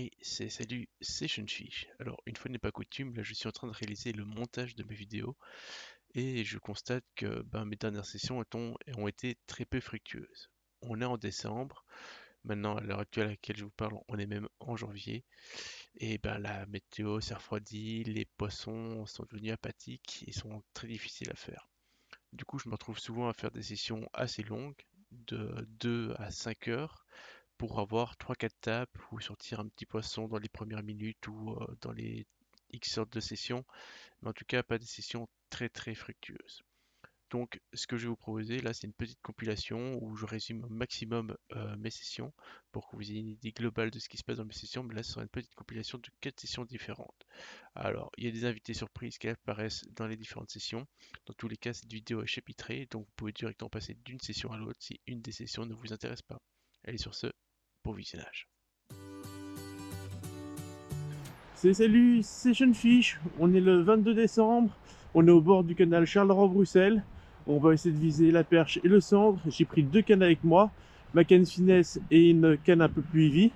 Et salut, c'est Shunfish. Alors, une fois n'est pas coutume, là je suis en train de réaliser le montage de mes vidéos et je constate que mes dernières sessions ont été très peu fructueuses. On est en décembre, maintenant à l'heure actuelle à laquelle je vous parle, on est même en janvier et la météo s'est refroidie, les poissons sont devenus apathiques et sont très difficiles à faire. Du coup, je me retrouve souvent à faire des sessions assez longues, de 2 à 5 heures pour avoir trois quatre tapes ou sortir un petit poisson dans les premières minutes ou dans les X sortes de sessions, mais en tout cas pas des sessions très très fructueuses. Donc ce que je vais vous proposer là, c'est une petite compilation où je résume au maximum mes sessions pour que vous ayez une idée globale de ce qui se passe dans mes sessions, mais là ce sera une petite compilation de 4 sessions différentes. Alors, il y a des invités surprises qui apparaissent dans les différentes sessions. Dans tous les cas, cette vidéo est chapitrée, donc vous pouvez directement passer d'une session à l'autre si une des sessions ne vous intéresse pas. Allez sur ce, bon visionnage. Salut, c'est Fish. On est le 22 décembre. On est au bord du canal Charleroi-Bruxelles. On va essayer de viser la perche et le cendre. J'ai pris deux cannes avec moi, ma canne finesse et une canne un peu plus heavy,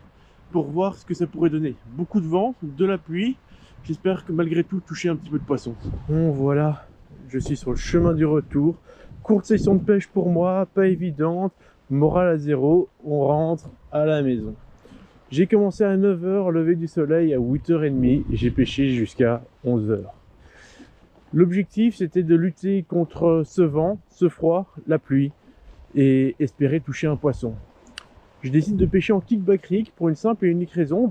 pour voir ce que ça pourrait donner. Beaucoup de vent, de la pluie. J'espère que malgré tout toucher un petit peu de poisson. Bon voilà, je suis sur le chemin du retour. Courte session de pêche pour moi, pas évidente. Morale à zéro. On rentre à la maison. J'ai commencé à 9 h, lever du soleil à 8 h 30, et j'ai pêché jusqu'à 11 h. L'objectif, c'était de lutter contre ce vent, ce froid, la pluie, et espérer toucher un poisson. Je décide de pêcher en kickback rig pour une simple et unique raison,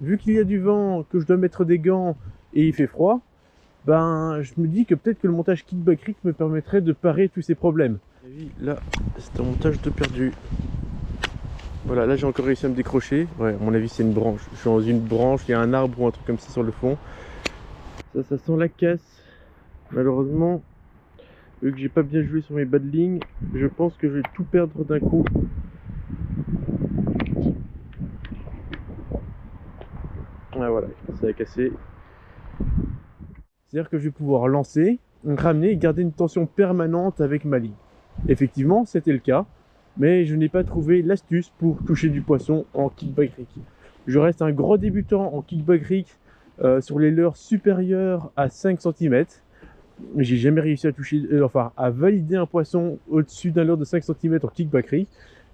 vu qu'il y a du vent, que je dois mettre des gants et il fait froid, je me dis que peut-être que le montage kickback rig me permettrait de parer tous ces problèmes. Là, c'est un montage de perdu. Voilà, là j'ai encore réussi à me décrocher. Ouais, à mon avis c'est une branche. Je suis dans une branche, il y a un arbre ou un truc comme ça sur le fond. Ça sent la casse. Malheureusement, vu que j'ai pas bien joué sur mes bas de ligne, je pense que je vais tout perdre d'un coup. Ah voilà, ça a cassé. C'est-à-dire que je vais pouvoir lancer, ramener et garder une tension permanente avec ma ligne. Effectivement, c'était le cas, mais je n'ai pas trouvé l'astuce pour toucher du poisson en kickback rig. Je reste un gros débutant en kickback rig sur les leurres supérieures à 5 cm. J'ai jamais réussi à toucher, à valider un poisson au-dessus d'un leurre de 5 cm en kickback rig.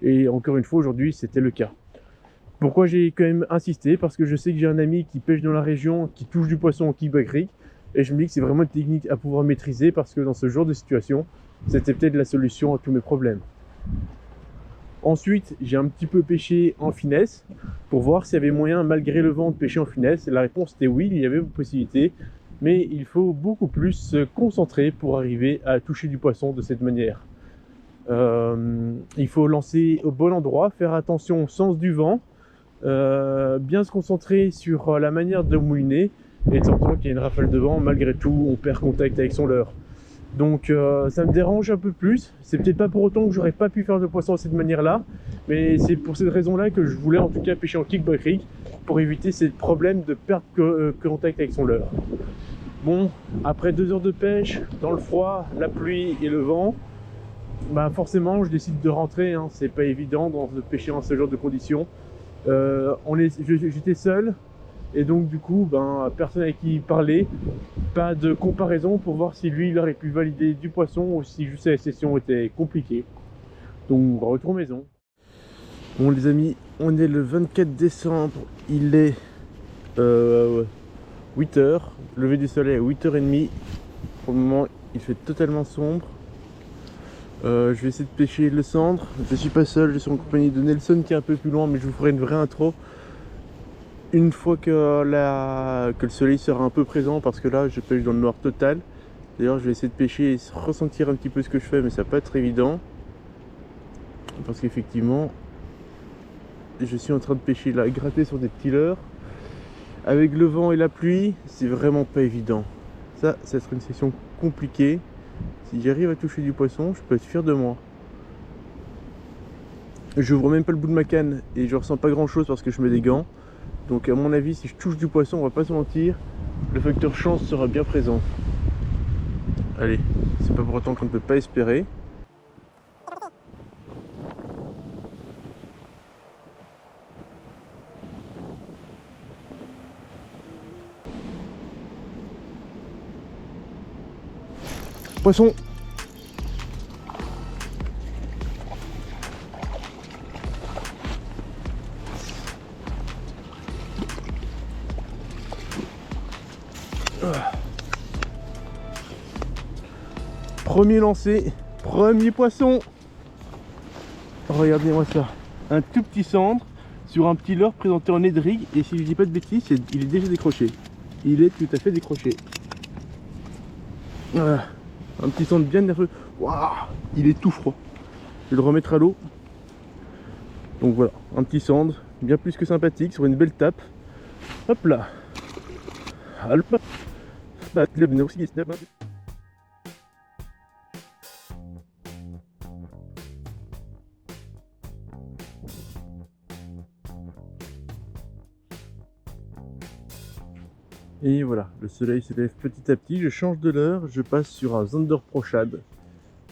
Et encore une fois, aujourd'hui, c'était le cas. Pourquoi j'ai quand même insisté? Parce que je sais que j'ai un ami qui pêche dans la région, qui touche du poisson en kickback rig. Et je me dis que c'est vraiment une technique à pouvoir maîtriser parce que dans ce genre de situation, c'était peut-être la solution à tous mes problèmes. Ensuite, j'ai un petit peu pêché en finesse pour voir s'il y avait moyen, malgré le vent, de pêcher en finesse. Et la réponse était oui, il y avait une possibilité. Mais il faut beaucoup plus se concentrer pour arriver à toucher du poisson de cette manière. Il faut lancer au bon endroit, faire attention au sens du vent, bien se concentrer sur la manière de mouiner, et de sortir qu'il y a une rafale de vent, malgré tout, on perd contact avec son leurre. Donc ça me dérange un peu plus. C'est peut-être pas pour autant que j'aurais pas pu faire de poisson de cette manière-là, mais c'est pour cette raison-là que je voulais en tout cas pêcher en kickback rig pour éviter ces problèmes de perte de contact avec son leurre. Bon, après 2 heures de pêche, dans le froid, la pluie et le vent, forcément je décide de rentrer, hein. C'est pas évident de pêcher dans ce genre de conditions. J'étais seul, et donc du coup personne avec qui parler, pas de comparaison pour voir si lui il aurait pu valider du poisson ou si juste la session était compliquée. Donc retour maison. Bon les amis, on est le 24 décembre, il est 8 h, lever du soleil à 8 h 30. Pour le moment il fait totalement sombre. Je vais essayer de pêcher le cendre. Je suis pas seul, je suis en compagnie de Nelson qui est un peu plus loin, mais je vous ferai une vraie intro une fois que le soleil sera un peu présent, parce que là je pêche dans le noir total. D'ailleurs je vais essayer de pêcher et ressentir un petit peu ce que je fais, mais ça va pas être évident parce qu'effectivement je suis en train de pêcher là, gratter sur des petits leurres. Avec le vent et la pluie, c'est vraiment pas évident. Ça sera une session compliquée. Si j'arrive à toucher du poisson, je peux être fier de moi. Je ouvre même pas le bout de ma canne et je ressens pas grand chose parce que je mets des gants. Donc à mon avis, si je touche du poisson, on va pas se mentir, le facteur chance sera bien présent. Allez, c'est pas pour autant qu'on ne peut pas espérer. Poisson. Premier lancé, premier poisson. Regardez-moi ça. Un tout petit cendre sur un petit leurre présenté en édrigue. Et si je dis pas de bêtises, il est déjà décroché. Il est tout à fait décroché. Voilà. Un petit cendre bien nerveux. Waouh, il est tout froid. Je vais le remettre à l'eau. Donc voilà, un petit cendre, bien plus que sympathique, sur une belle tape. Hop là. Alp. Et voilà, le soleil se lève petit à petit, je change de leurre, je passe sur un Zander Pro Shad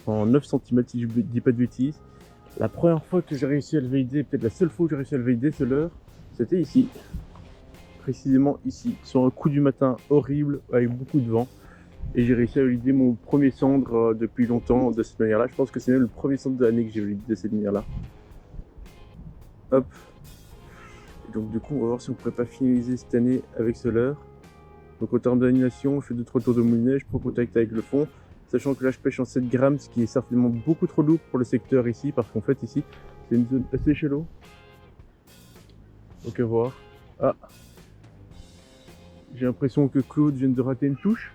en 9 cm si je dis pas de bêtises. La première fois que j'ai réussi à le valider, peut-être la seule fois que j'ai réussi à le valider ce leurre, c'était ici. Précisément ici, sur un coup du matin horrible avec beaucoup de vent. Et j'ai réussi à valider mon premier cendre depuis longtemps de cette manière-là. Je pense que c'est même le premier cendre de l'année que j'ai validé de cette manière-là. Hop. Et donc du coup, on va voir si on pourrait pas finaliser cette année avec ce leurre. Donc en termes d'animation, je fais 2-3 tours de moulinet, je prends contact avec le fond, sachant que là je pêche en 7 grammes, ce qui est certainement beaucoup trop lourd pour le secteur ici, parce qu'en fait ici c'est une zone assez shallow. Donc à voir. Ah, j'ai l'impression que Claude vient de rater une touche,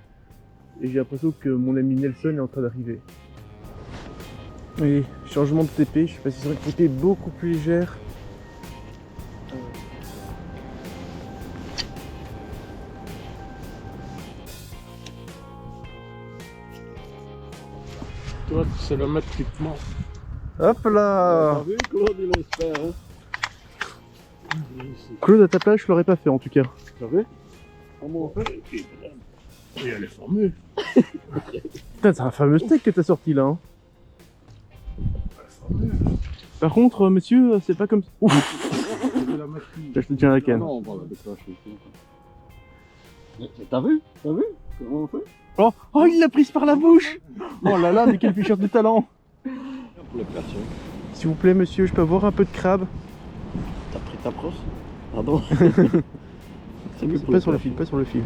et j'ai l'impression que mon ami Nelson est en train d'arriver. Oui, changement de TP, je suis passé sur une TP beaucoup plus légère. Toi, c'est le maître qui te ment. Hop là. T'as vu, Claude, il laisse faire, hein. Claude à ta place, je l'aurais pas fait en tout cas. T'as vu comment on fait? Et elle est formée. Putain, c'est un fameux steak que t'as sorti là. Hein. Elle est formée. Par contre, monsieur, c'est pas comme ça. Ouf. Je vais la mettre ici. Là, je te tiens la canne. Non, on va la décrocher ici. T'as vu? T'as vu comment on fait? Oh, oh, il l'a prise par la bouche. Oh là là, mais quel pêcheur de talent. Pour les personnes. S'il vous plaît, monsieur, je peux avoir un peu de crabe? T'as pris ta brosse? Pardon. C'est mieux pour Pas les sur le fil, pas sur le fil.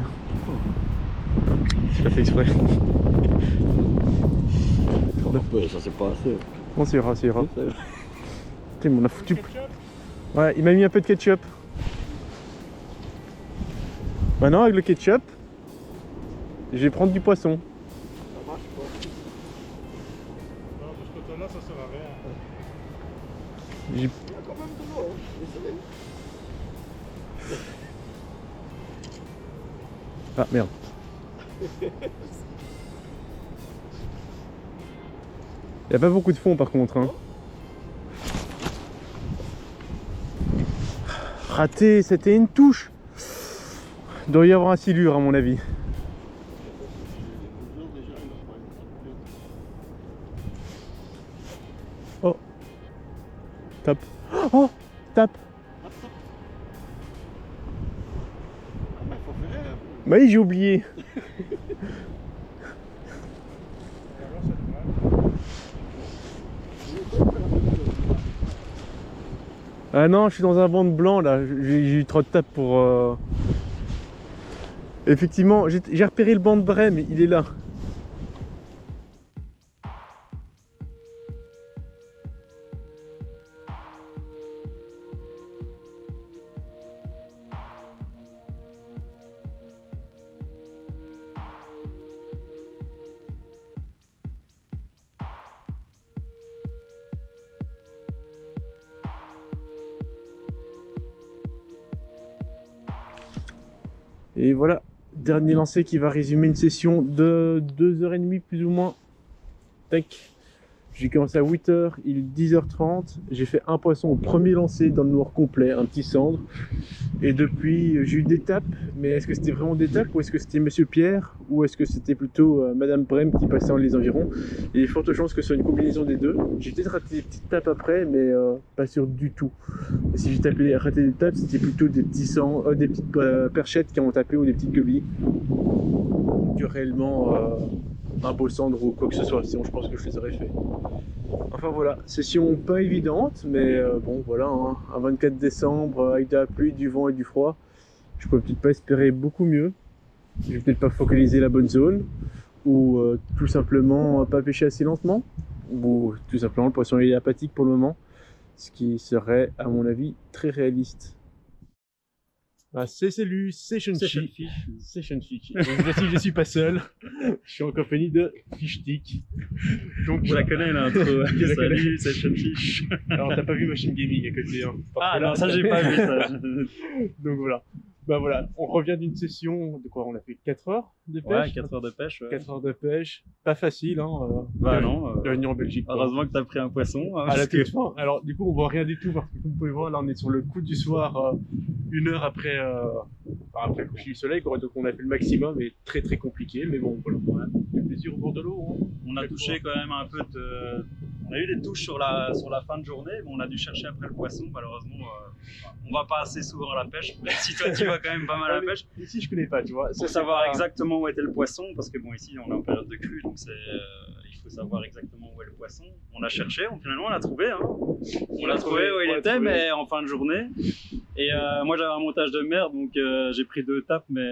Je l'ai fait exprès. personnes. Ça c'est pas assez. Bon, ça ira, ça ira. Putain, il m'en a foutu. Ouais, il m'a mis un peu de ketchup. Maintenant, avec le ketchup, je vais prendre du poisson. Ça marche pas. Non, de ce côté-là, ça sert à rien. J'ai- Il y a quand même de l'eau, désolé. Ah merde. Il n'y a pas beaucoup de fond par contre. Hein. Raté, c'était une touche. Il doit y avoir un silure à mon avis. Oh. Tape. Oh. Tape. Bah oui, j'ai oublié. Ah non, je suis dans un banc de blanc là, j'ai eu trop de tapes pour... Effectivement, j'ai repéré le banc de brais, mais il est là. Et voilà, dernier lancer qui va résumer une session de 2h30 plus ou moins. Tac. J'ai commencé à 8h, il est 10h30. J'ai fait un poisson au premier lancer dans le noir complet, un petit cendre. Et depuis, j'ai eu des tapes, mais est-ce que c'était vraiment des tapes ou est-ce que c'était Monsieur Pierre ou est-ce que c'était plutôt Madame Brem qui passait dans les environs? Il y a de fortes chances que ce soit une combinaison des deux. J'ai peut-être raté des petites tapes après, mais pas sûr du tout. Et si j'ai raté des tapes, c'était plutôt des des petites perchettes qui ont tapé ou des petites gobies que réellement un beau cendre ou quoi que ce soit, sinon je pense que je les aurais fait. Enfin voilà, session pas évidente, mais bon voilà, hein, un 24 décembre avec de la pluie, du vent et du froid, je peux peut-être pas espérer beaucoup mieux. Je vais peut-être pas focaliser la bonne zone, ou tout simplement pas pêcher assez lentement, ou tout simplement le poisson est apathique pour le moment, ce qui serait à mon avis très réaliste. Ah, salut, Session Fish. Session Fish. Donc voici, je suis pas seul. Je suis en compagnie de Fishstick. Donc Je la connais l'intro. Salut, Session Fish. Alors t'as pas vu Machine Gaming à côté, hein. Ah non, ça j'ai pas vu ça. Donc voilà. Bah voilà, on revient d'une session de quoi? On a fait 4 heures de pêche. Ouais, 4 heures de pêche. Ouais. 4 heures de pêche. Pas facile, hein. Bah non. Bienvenue en Belgique. Quoi. Heureusement que t'as pris un poisson. Hein, À la parce que- toute fin. Alors du coup on voit rien du tout parce que comme vous pouvez voir là on est sur le coup du soir, 1 heure après, après le coucher du soleil quoi. Donc on a fait le maximum et très très compliqué mais bon voilà, du plaisir au bord de l'eau. Hein. On a touché quand même un peu de... On a eu des touches sur la fin de journée, mais on a dû chercher après le poisson. Malheureusement, on va pas assez souvent à la pêche, même si toi tu vas quand même pas mal à la pêche. Ici je connais pas tu vois. Pour savoir exactement où était le poisson, parce que bon ici on est en période de crue, donc il faut savoir exactement où est le poisson. On a cherché, finalement on l'a trouvé. Hein. On l'a trouvé où il était, mais en fin de journée. Et moi j'avais un montage de merde, donc j'ai pris 2 tapes, mais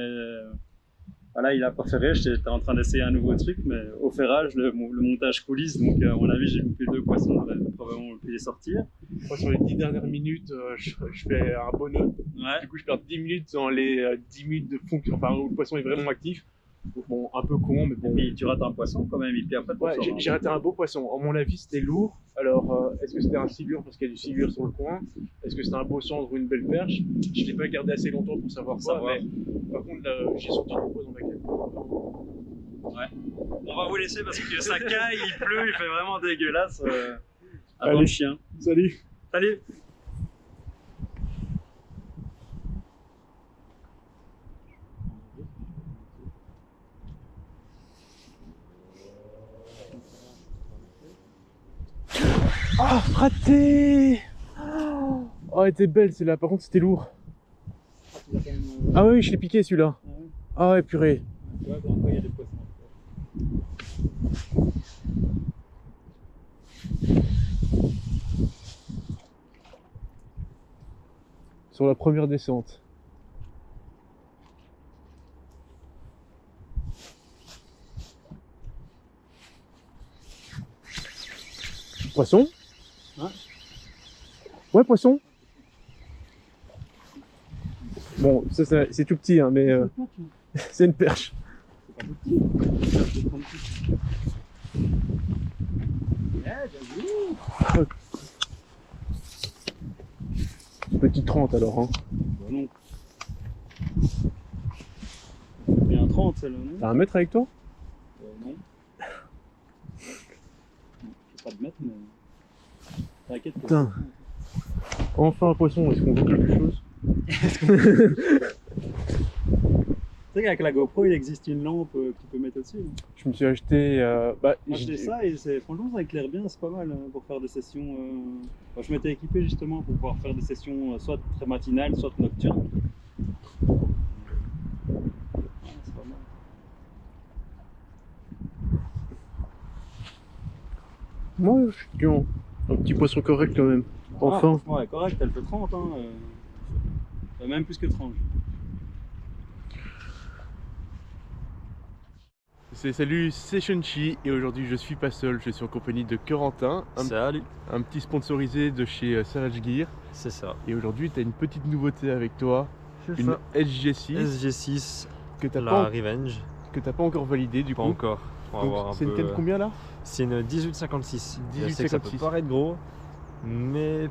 voilà, il a pas ferré. J'étais en train d'essayer un nouveau truc, mais au ferrage, le montage coulisse, donc à mon avis j'ai loupé 2 poissons, j'aurais probablement pu les sortir. Moi sur les 10 dernières minutes je fais un bon nœud. Ouais. Du coup je perds 10 minutes dans les 10 minutes de fonction, enfin où le poisson est vraiment actif. Donc, bon, un peu con mais bon. Et puis tu rates un poisson quand même, et puis après Ouais, j'ai raté un beau poisson. À mon avis, c'était lourd. Alors, est-ce que c'était un silure parce qu'il y a du silure sur le coin? Est-ce que c'était un beau cendre ou une belle perche? Je ne l'ai pas gardé assez longtemps pour savoir quoi. Mais par contre, là, j'ai sorti du poids dans ma canne. Ouais. On va vous laisser parce que ça caille, il pleut, il fait vraiment dégueulasse. Allez. Avant le chien. Salut! Salut! Ah, raté! Oh, elle était belle celle-là. Par contre, c'était lourd. Ah oui, je l'ai piqué celui-là. Ah ouais, purée. Ouais, bon, après, il y a des poissons. Sur la première descente. Poisson? Hein? Ouais, poisson. Bon, ça c'est tout petit, hein, mais c'est une perche. Petit 30 alors. Hein. Bah non. Il y a un 30 celle-là, non? T'as un mètre avec toi? Non. Je sais pas de mètre, mais. T'inquiète. Putain. Enfin un poisson, est-ce qu'on voit quelque chose? Tu sais qu'avec la GoPro, il existe une lampe que tu peux mettre au-dessus. Hein. Je me suis acheté. Moi j'ai ça et franchement ça éclaire bien, c'est pas mal hein, pour faire des sessions. Moi, je m'étais équipé justement pour pouvoir faire des sessions soit très matinales, soit nocturnes. Ouais, c'est pas mal. Moi, je suis un petit poisson correct quand même. Enfin. Ah, ouais, correct, elle fait 30, hein. Même plus que 30. Salut, c'est Shunchi et aujourd'hui je suis pas seul, je suis en compagnie de Corentin, Salut, un petit sponsorisé de chez Savage Gear. c'est ça. Et aujourd'hui tu as une petite nouveauté avec toi, C'est une ça. SG6 SG6, que t'as la pas, Revenge, pas encore validée du pas coup. encore. On va voir un C'est une peu. canne combien là? C'est une 1856. Je sais que ça peut 1856. paraître gros, mais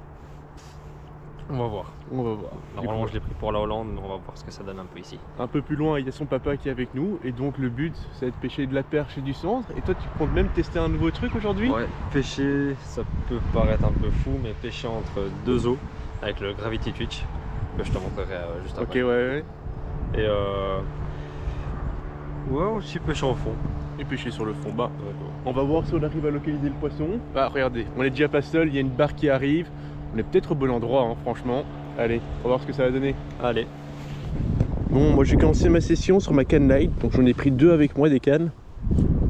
on va voir. On va voir. Normalement, je l'ai pris pour la Hollande, mais on va voir ce que ça donne un peu ici. Un peu plus loin il y a son papa qui est avec nous et donc le but c'est de pêcher de la perche et du cendre. Et toi tu comptes même tester un nouveau truc aujourd'hui? Ouais, pêcher, ça peut paraître un peu fou, mais pêcher entre 2 eaux avec le Gravity Twitch, que je te montrerai juste Ok, après. ouais. Et ouais, aussi pêcher en fond. Et pêcher sur le fond bas. Ouais. On va voir si on arrive à localiser le poisson. Ah regardez, on est déjà pas seul, il y a une barre qui arrive. On est peut-être au bon endroit hein, franchement. Allez, on va voir ce que ça va donner. Allez. Bon, moi j'ai commencé ma session sur ma canne light, donc j'en ai pris 2 avec moi des cannes.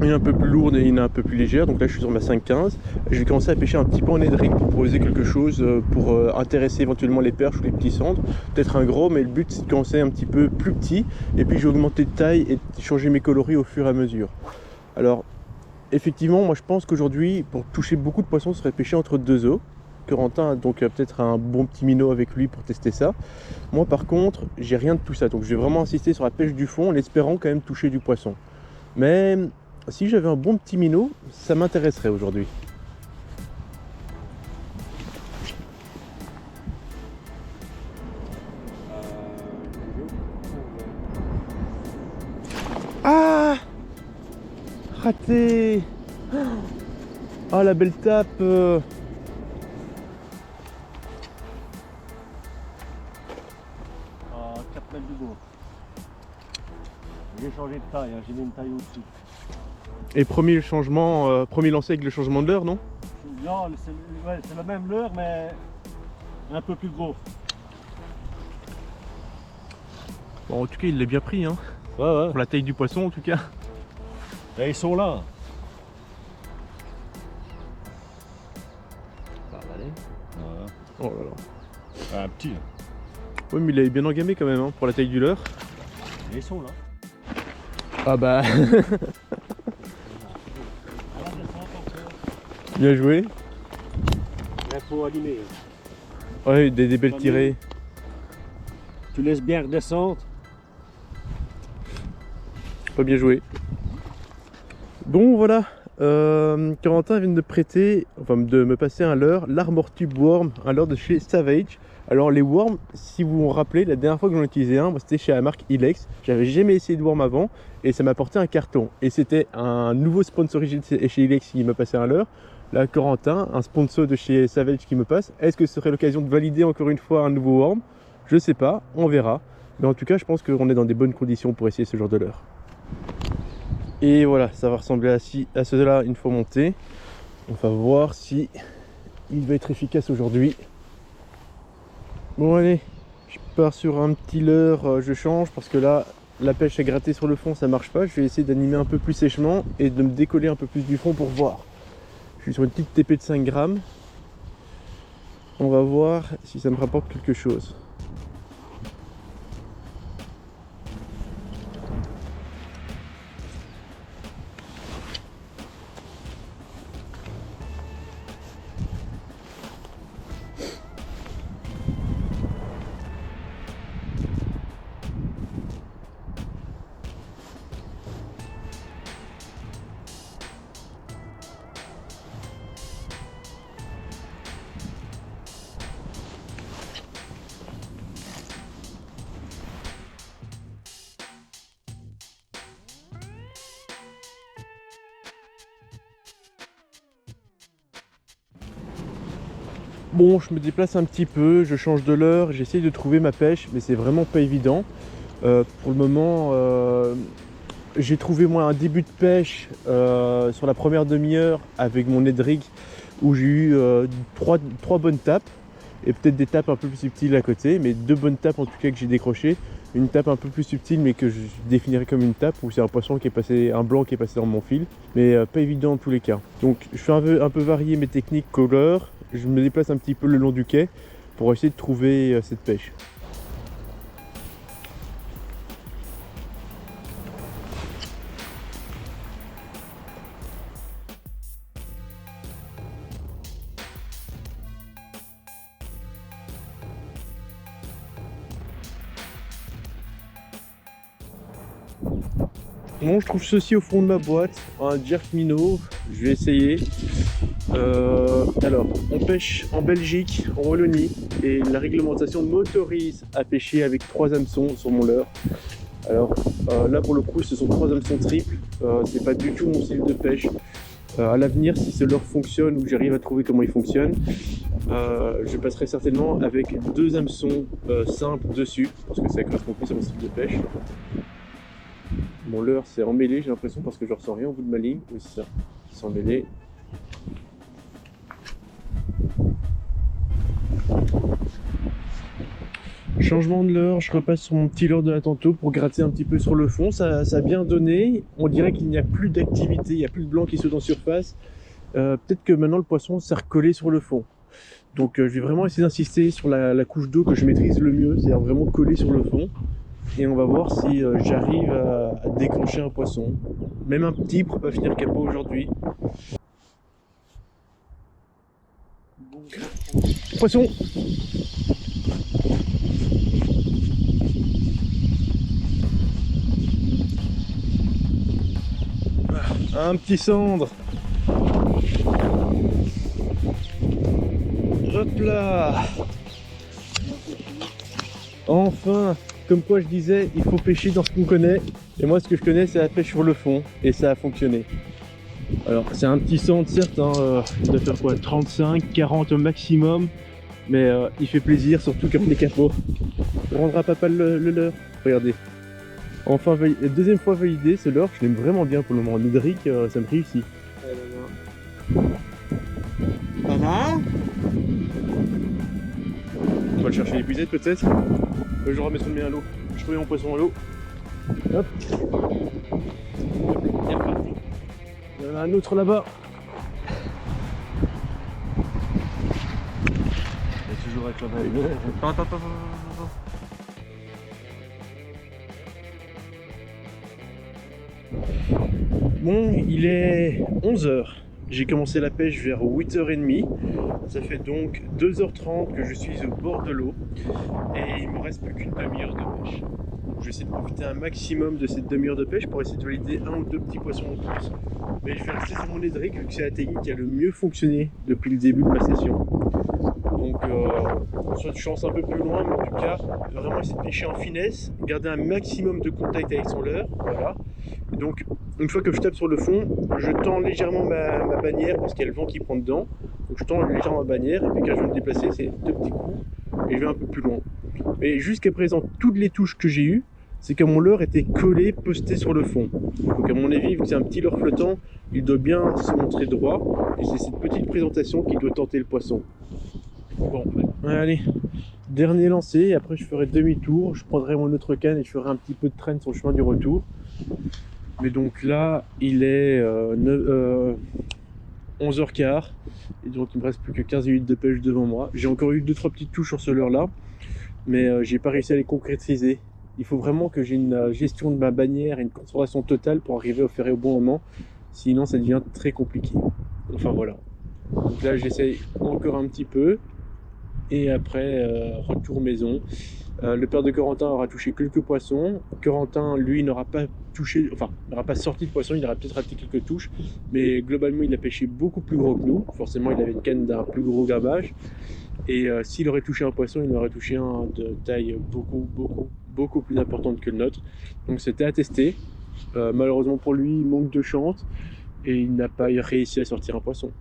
Une un peu plus lourde et une un peu plus légère, donc là je suis sur ma 5,15. Je vais commencer à pêcher un petit peu en Edric pour proposer quelque chose pour intéresser éventuellement les perches ou les petits cendres. Peut-être un gros, mais le but c'est de commencer un petit peu plus petit et puis je vais augmenter de taille et changer mes coloris au fur et à mesure. Alors effectivement, moi je pense qu'aujourd'hui pour toucher beaucoup de poissons, ce serait pêcher entre 2 eaux. Corentin a donc peut-être un bon petit minot avec lui pour tester ça. Moi par contre, j'ai rien de tout ça, donc je vais vraiment insister sur la pêche du fond en espérant quand même toucher du poisson. Mais si j'avais un bon petit minot, ça m'intéresserait aujourd'hui. Ah, raté. Ah, la belle tape. 4 mètres du gros. J'ai changé de taille, hein, j'ai mis une taille au-dessus. Et premier changement, premier lancé avec le changement de l'heure, non? Non, c'est la même leurre, mais un peu plus gros. Bon, en tout cas, il l'a bien pris, hein. Ouais. Pour la taille du poisson, en tout cas. Et ils sont là. Ça va aller. Oh là là. Un petit. Oui, mais il avait bien engamé quand même, hein, pour la taille du leurre. Et ils sont là. Ah bah. Bien joué. Il faut animer. Ouais, des belles tirées. Tu laisses bien redescendre. Pas bien joué. Bon voilà, Corentin vient de prêter, enfin de me passer un leurre, l'Armor Tube Worm, un leurre de chez Savage. Alors les worms, si vous vous rappelez, la dernière fois que j'en ai utilisé un, c'était chez la marque Ilex. J'avais jamais essayé de worm avant et ça m'a apporté un carton. Et c'était un nouveau sponsor chez Ilex qui me passait un leurre. Là, Corentin, un sponsor de chez Savage qui me passe. Est-ce que ce serait l'occasion de valider encore une fois un nouveau worm? Je sais pas, on verra. Mais en tout cas, je pense qu'on est dans des bonnes conditions pour essayer ce genre de leurre. Et voilà, ça va ressembler à cela une fois monté. On va voir si il va être efficace aujourd'hui. Bon allez, je pars sur un petit leurre, je change parce que là, la pêche à gratter sur le fond, ça marche pas. Je vais essayer d'animer un peu plus sèchement et de me décoller un peu plus du fond pour voir. Je suis sur une petite TP de 5 grammes. On va voir si ça me rapporte quelque chose. Bon, je me déplace un petit peu, je change de leurre, j'essaye de trouver ma pêche, mais c'est vraiment pas évident. Pour le moment, j'ai trouvé moi un début de pêche sur la première demi-heure avec mon Edric où j'ai eu trois bonnes tapes et peut-être des tapes un peu plus subtiles à côté, mais 2 bonnes tapes en tout cas que j'ai décrochées. Une tape un peu plus subtile mais que je définirais comme une tape où c'est un poisson qui est passé, un blanc qui est passé dans mon fil, mais pas évident en tous les cas. Donc je fais un peu varier mes techniques color, je me déplace un petit peu le long du quai pour essayer de trouver cette pêche. Bon, je trouve ceci au fond de ma boîte, un jerk minnow, je vais essayer. Alors, on pêche en Belgique, en Wallonie, et la réglementation m'autorise à pêcher avec 3 hameçons sur mon leurre. Alors là pour le coup ce sont 3 hameçons triples, c'est pas du tout mon style de pêche. À l'avenir, si ce leurre fonctionne ou que j'arrive à trouver comment il fonctionne, je passerai certainement avec 2 hameçons simples dessus, parce que ça correspond plus à mon style de pêche. Mon leurre c'est emmêlé, j'ai l'impression, parce que je ressens rien au bout de ma ligne. Oui, c'est ça, c'est emmêlé. Changement de leurre, je repasse sur mon petit leurre de la tantôt pour gratter un petit peu sur le fond. Ça a bien donné. On dirait qu'il n'y a plus d'activité, il n'y a plus de blanc qui saute en surface. Peut-être que maintenant le poisson s'est recollé sur le fond. Donc je vais vraiment essayer d'insister sur la couche d'eau que je maîtrise le mieux, c'est-à-dire vraiment coller sur le fond. Et on va voir si j'arrive à déclencher un poisson. Même un petit pour pas finir capot aujourd'hui. Poisson! Un petit cendre. Hop là. Enfin, comme quoi je disais, il faut pêcher dans ce qu'on connaît. Et moi ce que je connais c'est la pêche sur le fond. Et ça a fonctionné. Alors c'est un petit cendre certes, hein, il doit faire quoi, 35, 40 au maximum. Mais il fait plaisir, surtout comme les capots. Il rendra papa le leurre. Regardez. Enfin, deuxième fois validé, ce leurre, je l'aime vraiment bien pour le moment. Nidric, ça me réussit. Voilà. On va le chercher l'épuisette peut-être. Je remettrai le mien à l'eau. Je remets mon poisson à l'eau. Hop. Il y en a un autre là-bas. Il y a toujours avec la balle. Attends. Bon, il est 11 h. J'ai commencé la pêche vers 8 h 30. Ça fait donc 2 h 30 que je suis au bord de l'eau. Et il me reste plus qu'une demi-heure de pêche. Donc, je vais essayer de profiter un maximum de cette demi-heure de pêche pour essayer de valider un ou deux petits poissons en plus. Mais je vais rester sur mon Nidric vu que c'est la technique qui a le mieux fonctionné depuis le début de ma session. Donc, soit je lance un peu plus loin, mais en tout cas, vraiment essayer de pêcher en finesse, garder un maximum de contact avec son leurre. Voilà. Et donc, une fois que je tape sur le fond, je tends légèrement ma bannière parce qu'il y a le vent qui prend dedans. Donc, je tends légèrement ma bannière et puis quand je vais me déplacer, c'est deux petits coups et je vais un peu plus loin. Mais jusqu'à présent, toutes les touches que j'ai eues, c'est que mon leurre était collé, posté sur le fond. Donc, à mon avis, vu que c'est un petit leurre flottant, il doit bien se montrer droit et c'est cette petite présentation qui doit tenter le poisson. Bon, allez, dernier lancé, et après je ferai demi-tour, je prendrai mon autre canne et je ferai un petit peu de traîne sur le chemin du retour. Mais donc là, il est 11h15, et donc il me reste plus que 15 minutes de pêche devant moi. J'ai encore eu 2-3 petites touches sur ce leurre-là, mais j'ai pas réussi à les concrétiser. Il faut vraiment que j'ai une gestion de ma bannière et une concentration totale pour arriver au ferrer au bon moment, sinon ça devient très compliqué. Enfin voilà. Donc là j'essaye encore un petit peu. Et après, retour maison. Le père de Corentin aura touché quelques poissons. Corentin, lui, n'aura pas touché, enfin, n'aura pas sorti de poisson, il aura peut-être raté quelques touches. Mais globalement, il a pêché beaucoup plus gros que nous. Forcément, il avait une canne d'un plus gros gabage. Et s'il aurait touché un poisson, il aurait touché un de taille beaucoup plus importante que le nôtre. Donc c'était à tester. Malheureusement pour lui, il manque de chance. Et il n'a pas réussi à sortir un poisson.